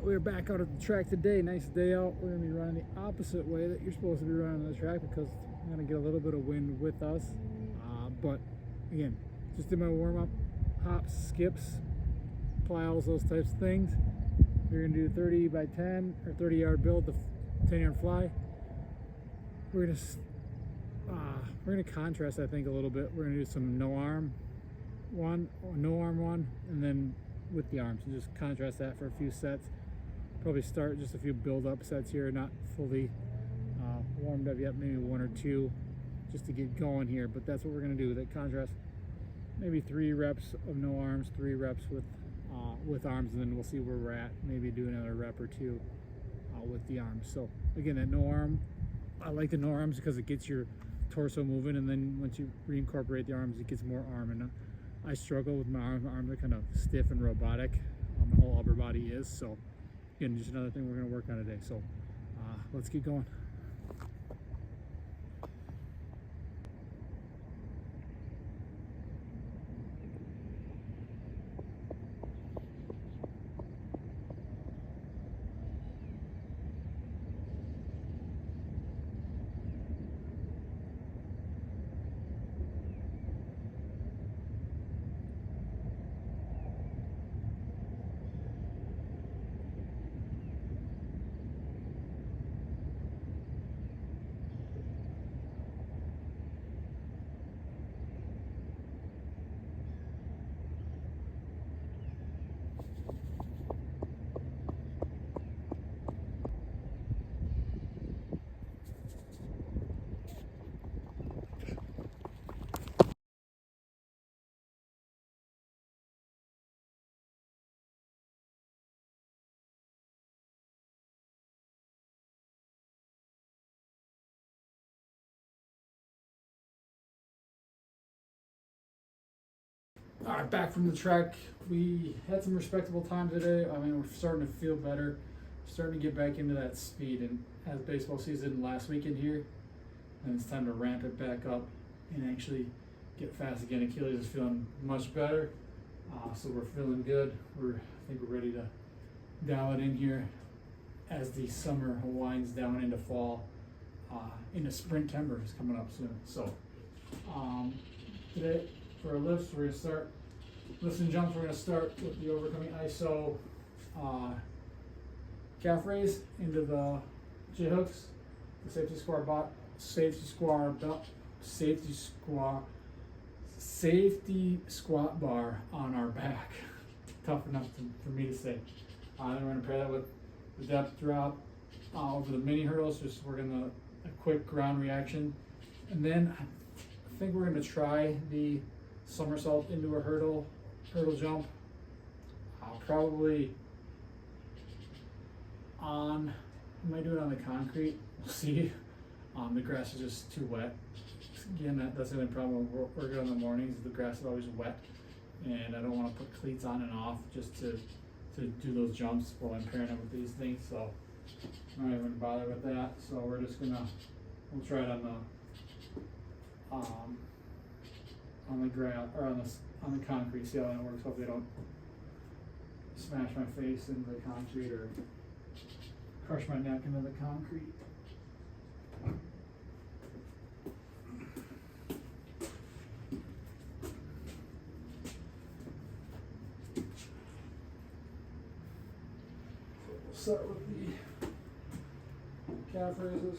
we're back out at the track today. Nice day out. We're going to be running the opposite way that you're supposed to be running on the track because I'm going to get a little bit of wind with us. But again, just did my warm-up, hops, skips, plows, those types of things. We're going to do 30 by 10 or 30 yard build, the 10 yard fly. We're going to contrast, I think, a little bit. We're going to do some no arm one, and then with the arms, and just contrast that for a few sets. Probably start just a few build-up sets here, not fully warmed up yet, maybe one or two just to get going here, but that's what we're going to do. That contrast, maybe 3 reps of no arms, 3 reps with arms, and then we'll see where we're at. Maybe do another rep or 2 with the arms. So again, that no arm, I like the no arms because it gets your torso moving, and then once you reincorporate the arms, it gets more arm. And I struggle with my arms. My arms are kind of stiff and robotic. My whole upper body is. So again, just another thing we're going to work on today. So let's get going. All right, back from the track. We had some respectable time today. I mean, we're starting to feel better, starting to get back into that speed. And as baseball season last weekend here, and it's time to ramp it back up and actually get fast again. Achilles is feeling much better, so we're feeling good. I think we're ready to dial it in here as the summer winds down into fall. Into Spring-tember is coming up soon. So today, for our lifts, we're going to start lifts and jumps. We're going to start with the overcoming ISO calf raise into the J hooks, the safety squat bar on our back. Tough enough for me to say. Then we're going to pair that with the depth drop over the mini hurdles, just working a quick ground reaction, and then I think we're going to try the somersault into a hurdle jump. Probably I might do it on the concrete. We'll see. The grass is just too wet. Again, that's the only problem we're working on in the mornings. The grass is always wet, and I don't want to put cleats on and off just to do those jumps while I'm pairing up with these things. So I'm not even gonna bother with that. So we'll try it on the ground or on the concrete. See how that works. Hopefully I don't smash my face into the concrete or crush my neck into the concrete. So we'll start with the calf raises.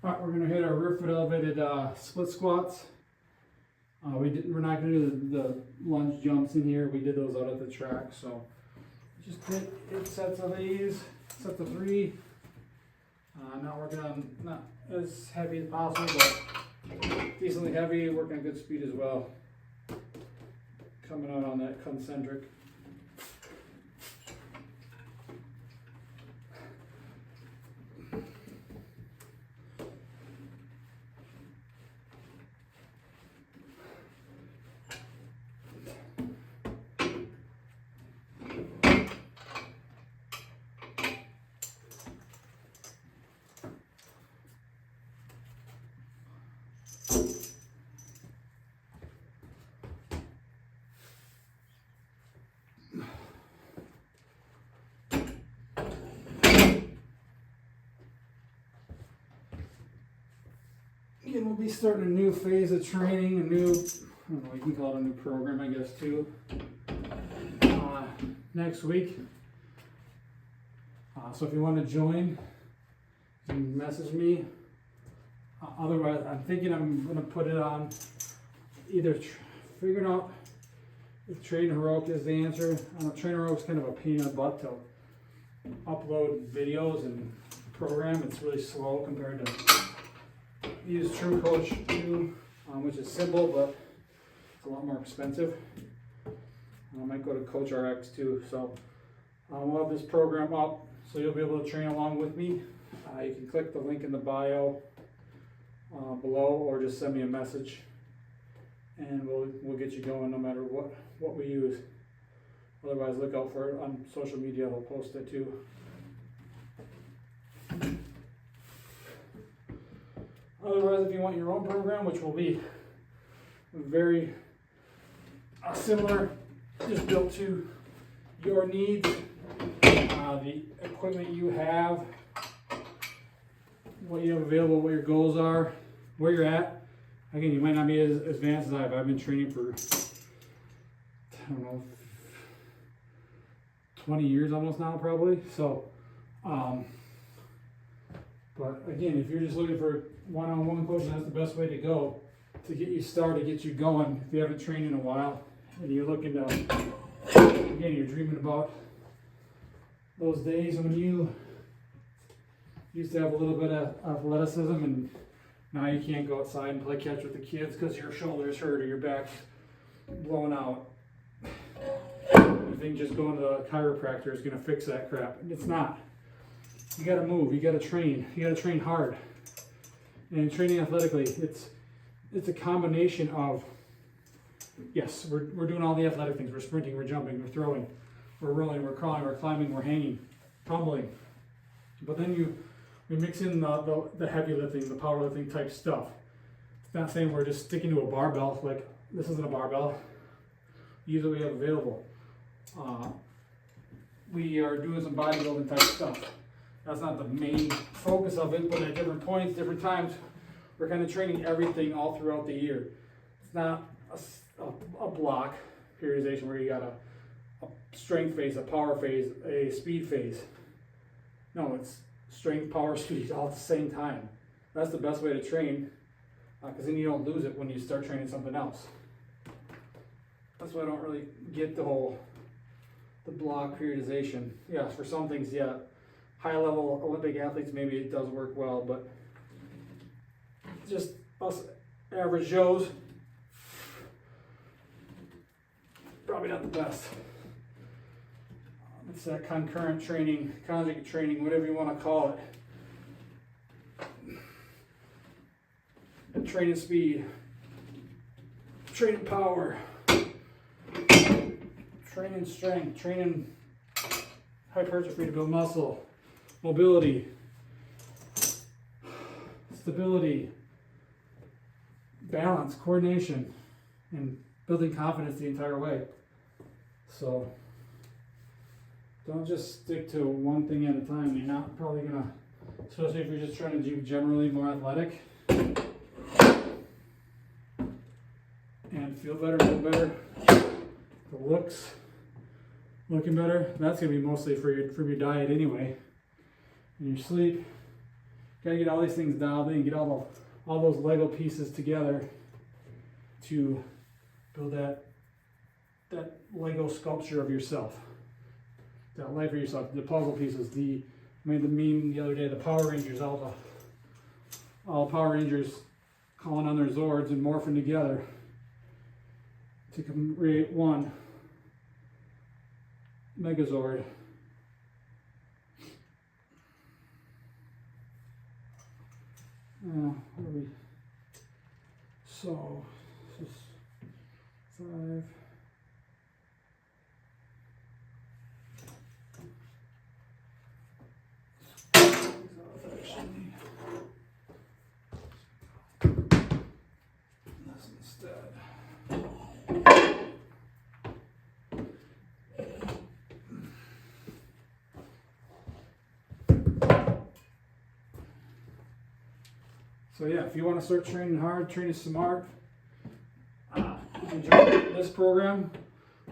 Alright, we're going to hit our rear foot elevated split squats. We're not going to do the lunge jumps in here. We did those out at the track. So just hit 8 sets of these, sets of 3. Not working on, not as heavy as possible, but decently heavy, working at good speed as well. Coming out on that concentric. Again, we'll be starting a new phase of training, a new, I don't know, you can call it a new program, I guess, too. Next week. So if you want to join, you can message me. Otherwise, I'm thinking I'm going to put it on either figuring out if Train Heroic is the answer. Train Heroic is kind of a pain in the butt to upload videos and program. It's really slow compared to use TrueCoach 2, which is simple, but it's a lot more expensive. I might go to CoachRX too. So we'll have this program up, so you'll be able to train along with me. You can click the link in the bio below, or just send me a message, and we'll get you going no matter what we use. Otherwise, look out for it on social media. I'll post it too. Otherwise, if you want your own program, which will be very similar, just built to your needs, the equipment you have, what you have available, what your goals are, where you're at. Again, you might not be as advanced as I've been training for, I don't know, 20 years almost now probably. So, but again, if you're just looking for one-on-one coaching, that's the best way to go to get you started, get you going. If you haven't trained in a while and you're looking to, again, you're dreaming about those days when you used to have a little bit of athleticism and now you can't go outside and play catch with the kids because your shoulder's hurt or your back's blown out. You think just going to the chiropractor is going to fix that crap. It's not. You got to move. You got to train. You got to train hard. And training athletically, it's a combination of, yes, we're doing all the athletic things. We're sprinting, we're jumping, we're throwing, we're rolling, we're crawling, we're climbing, we're hanging, tumbling. But then we mix in the heavy lifting, the powerlifting type stuff. It's not saying we're just sticking to a barbell. Like, this isn't a barbell. Use what we have available. We are doing some bodybuilding type stuff. That's not the main focus of it, but at different points, different times, we're kind of training everything all throughout the year. It's not a block periodization where you got a strength phase, a power phase, a speed phase. No, it's strength, power, speed all at the same time. That's the best way to train, because then you don't lose it when you start training something else. That's why I don't really get the block periodization. Yeah, for some things, yeah. High level Olympic athletes, maybe it does work well, but just us average Joes, probably not the best. It's that concurrent training, conjugate training, whatever you want to call it. And training speed, training power, training strength, training hypertrophy to build muscle, mobility, stability, balance, coordination, and building confidence the entire way. So don't just stick to one thing at a time. You're not probably gonna, especially if you're just trying to do generally more athletic and feel better, look better, the looking better. That's gonna be mostly for your diet anyway, and your sleep, Gotta get all these things dialed in, get all those Lego pieces together to build that Lego sculpture of yourself, that life of yourself, the puzzle pieces. I made the meme the other day, the Power Rangers, all Power Rangers calling on their Zords and morphing together to create one Megazord. What are we? So, this is 5. This instead. So yeah, if you want to start training hard, training smart, enjoy this program,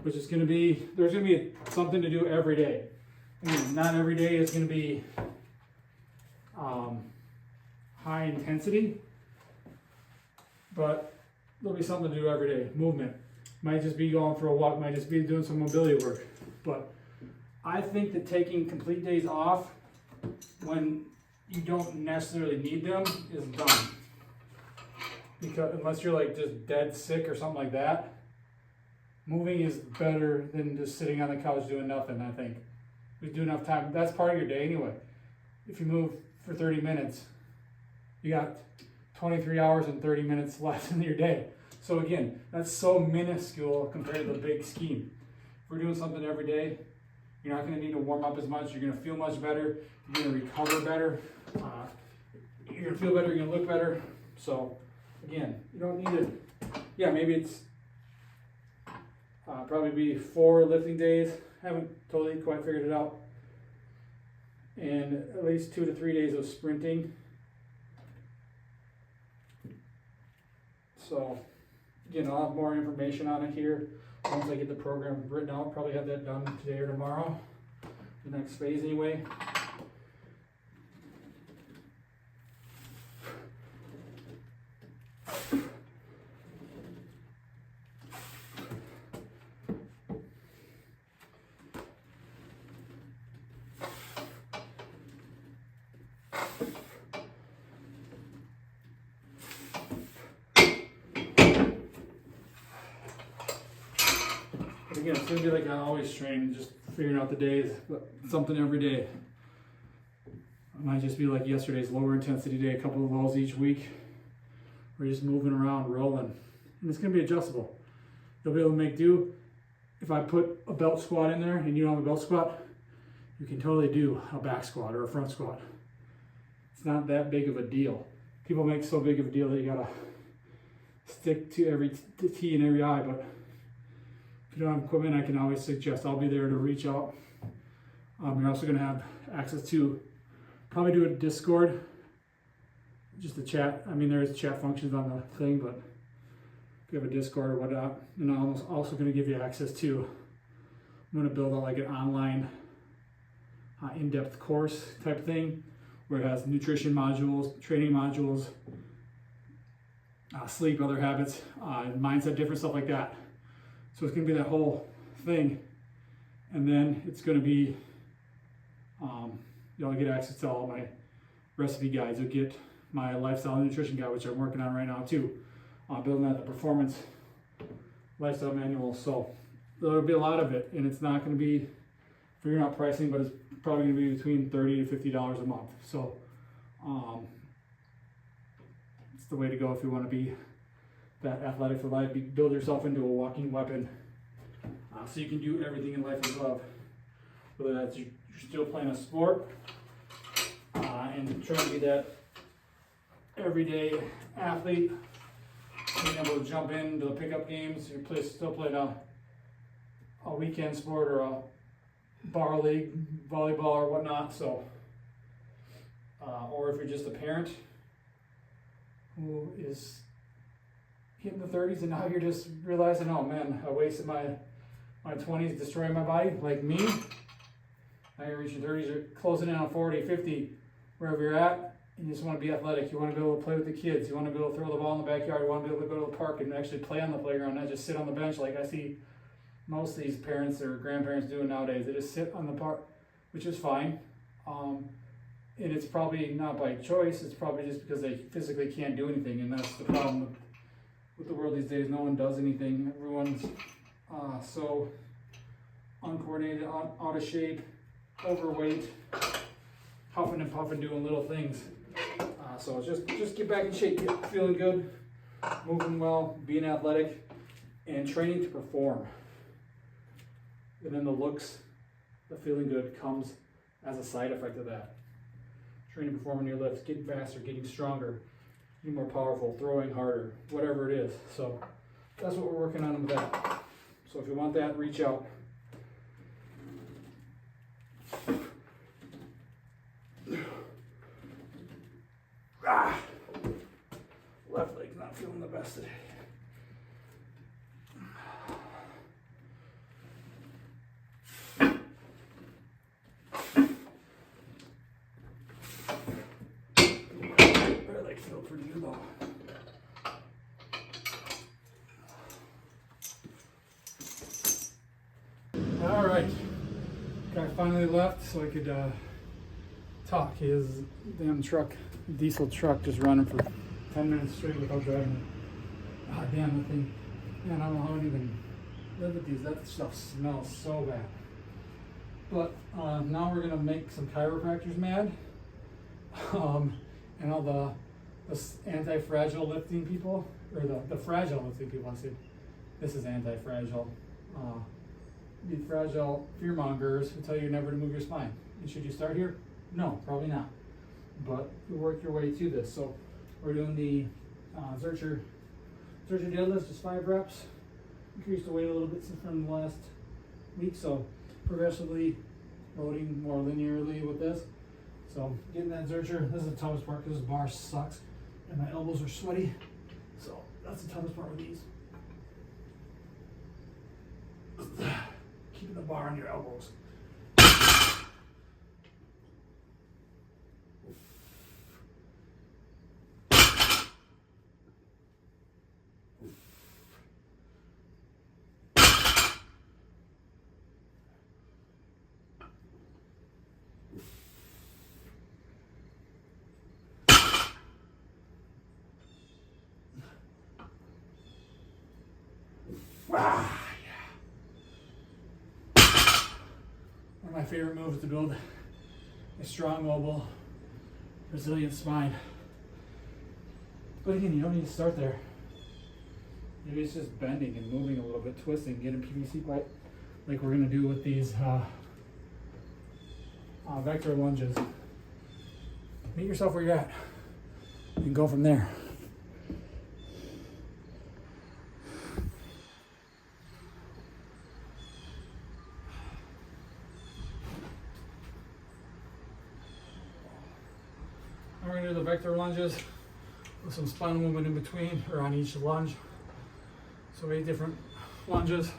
which is going to be, there's going to be something to do every day. I mean, not every day is going to be high intensity, but there'll be something to do every day. Movement. Might just be going for a walk, might just be doing some mobility work. But I think that taking complete days off when you don't necessarily need them is dumb. Because unless you're like just dead sick or something like that, moving is better than just sitting on the couch doing nothing, I think. We do enough time. That's part of your day anyway. If you move for 30 minutes, you got 23 hours and 30 minutes left in your day. So again, that's so minuscule compared to the big scheme. If we're doing something every day, you're not going to need to warm up as much. You're going to feel much better. You're going to recover better. You're going to feel better. You're going to look better. So again, you don't need to, yeah, maybe it's probably be 4 lifting days. Haven't totally quite figured it out. And at least 2 to 3 days of sprinting. So again, I'll have more information on it here once I get the program written out. Probably have that done today or tomorrow. The next phase anyway. Again, it's going to be like I always train, just figuring out the days, but something every day. It might just be like yesterday's lower intensity day, a couple of lows each week. We're just moving around, rolling. And it's going to be adjustable. You'll be able to make do. If I put a belt squat in there and you don't have a belt squat, you can totally do a back squat or a front squat. It's not that big of a deal. People make so big of a deal that you got to stick to every T and every I, but if you don't have equipment, I can always suggest. I'll be there to reach out. You're also going to have access to probably do a Discord, just a chat. I mean, there's chat functions on the thing, but if you have a Discord or whatnot, and I'm also going to give you access to, I'm going to build out like an online in-depth course type thing where it has nutrition modules, training modules, sleep, other habits, mindset, different stuff like that. So it's going to be that whole thing, and then it's going to be, you'll get access to all my recipe guides. You'll get my lifestyle and nutrition guide, which I'm working on right now too, building out the performance lifestyle manual. So there'll be a lot of it, and it's not going to be figuring out pricing, but it's probably going to be between $30 to $50 a month. So it's the way to go if you want to be that athletic for life. Build yourself into a walking weapon, so you can do everything in life as well. Whether that's you're still playing a sport and trying to be that everyday athlete, being able to jump into the pickup games. You're still playing a weekend sport or a bar league, volleyball or whatnot. So, or if you're just a parent who is hitting the 30s and now you're just realizing, oh man, I wasted my 20s destroying my body, like me. Now you're reaching 30s, you're closing in on 40, 50, wherever you're at. and you just want to be athletic. You want to be able to play with the kids. You want to be able to throw the ball in the backyard. You want to be able to go to the park and actually play on the playground, not just sit on the bench like I see most of these parents or grandparents doing nowadays. They just sit on the park, which is fine. And it's probably not by choice. It's probably just because they physically can't do anything, and that's the problem with the world these days. No one does anything. Everyone's so uncoordinated, out of shape, overweight, huffing and puffing, doing little things. So just get back in shape, get feeling good, moving well, being athletic, and training to perform. And then the looks, the feeling good comes as a side effect of that. Training to perform on your lifts, getting faster, getting stronger, getting more powerful, throwing harder, whatever it is. So that's what we're working on with that. So if you want that, reach out. Left leg's not feeling the best today. Right leg feel pretty good though. All right, guy finally left so I could talk. His damn truck, diesel truck, just running for 10 minutes straight without driving it. Ah, damn, that thing. Man, I don't know how it even live with these. That stuff smells so bad. But now we're gonna make some chiropractors mad. And all the anti-fragile lifting people, or the fragile lifting people, I say, this is anti-fragile. The fragile fearmongers who tell you never to move your spine. And should you start here? No, probably not. But you work your way to this. So we're doing the Zercher deadlifts, just 5 reps. Increased the weight a little bit from the last week, so progressively loading more linearly with this. So getting that Zercher, this is the toughest part because this bar sucks and my elbows are sweaty. So that's the toughest part with these. Keeping the bar on your elbows. One of my favorite moves to build a strong, mobile, resilient spine. But again, you don't need to start there. Maybe it's just bending and moving a little bit, twisting, getting PVC pipe like we're gonna do with these vector lunges. Meet yourself where you're at and go from there. We're going to do the vector lunges with some spinal movement in between, or on each lunge. So 8 different lunges.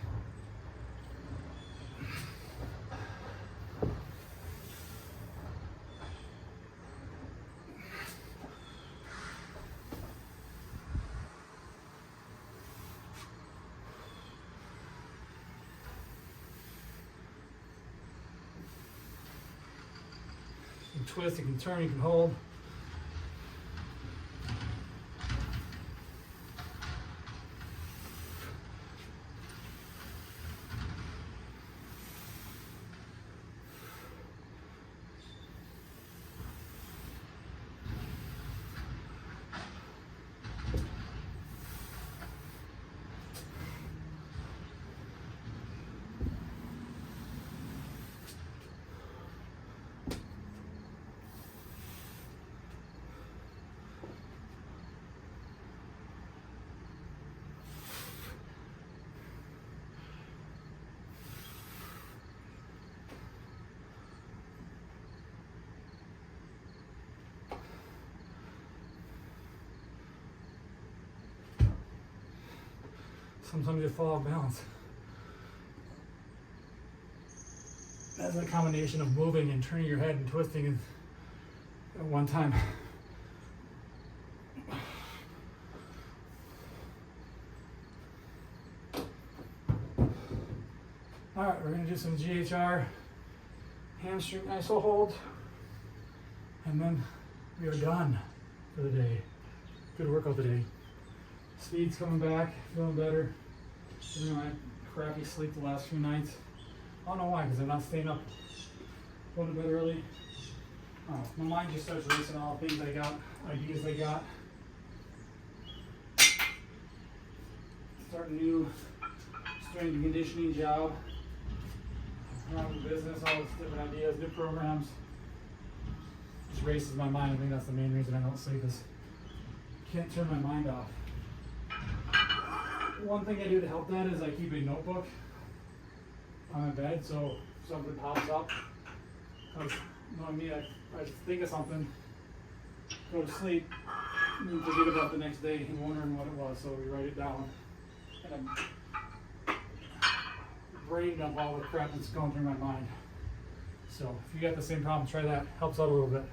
You can twist, you can turn, you can hold. Sometimes you fall off balance. That's a combination of moving and turning your head and twisting at one time. we're gonna do some GHR hamstring iso hold, and then we are done for the day. Good workout today. Speed's coming back, feeling better. You know, I had crappy sleep the last few nights. I don't know why, because I'm not staying up, going to bed early. My mind just starts racing all the things I got, ideas I got. Start a new strength and conditioning job. Run the business, all these different ideas, new programs. Just races my mind. I think that's the main reason I don't sleep is can't turn my mind off. One thing I do to help that is I keep a notebook on my bed, so if something pops up, because knowing me, I think of something, go to sleep, and then forget about the next day and wondering what it was, so we write it down. And I'm brain dump all the crap that's going through my mind. So if you got the same problem, try that. Helps out a little bit.